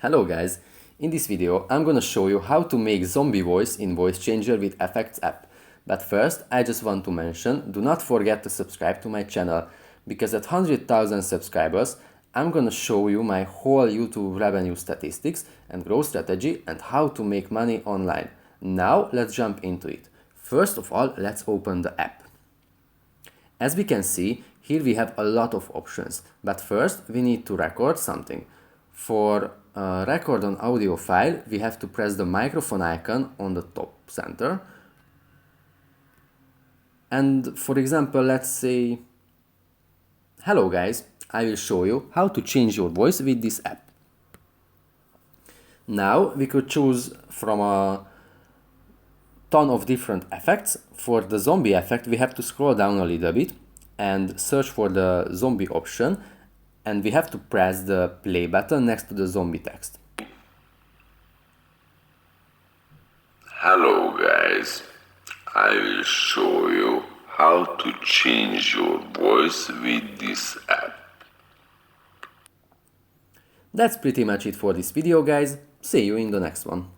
Hello guys, in this video I'm gonna show you how to make zombie voice in Voice Changer with Effects app. But first I just want to mention, do not forget to subscribe to my channel, because at 100,000 subscribers I'm gonna show you my whole YouTube revenue statistics and growth strategy and how to make money online. Now let's jump into it. First of all, let's open the app. As we can see, here we have a lot of options, but first we need to record something. For record an audio file, we have to press the microphone icon on the top center. And for example, let's say, hello guys, I will show you how to change your voice with this app. Now we could choose from a ton of different effects. For the zombie effect, we have to scroll down a little bit and search for the zombie option, and we have to press the play button next to the zombie text. Hello guys, I will show you how to change your voice with this app. That's pretty much it for this video guys, see you in the next one.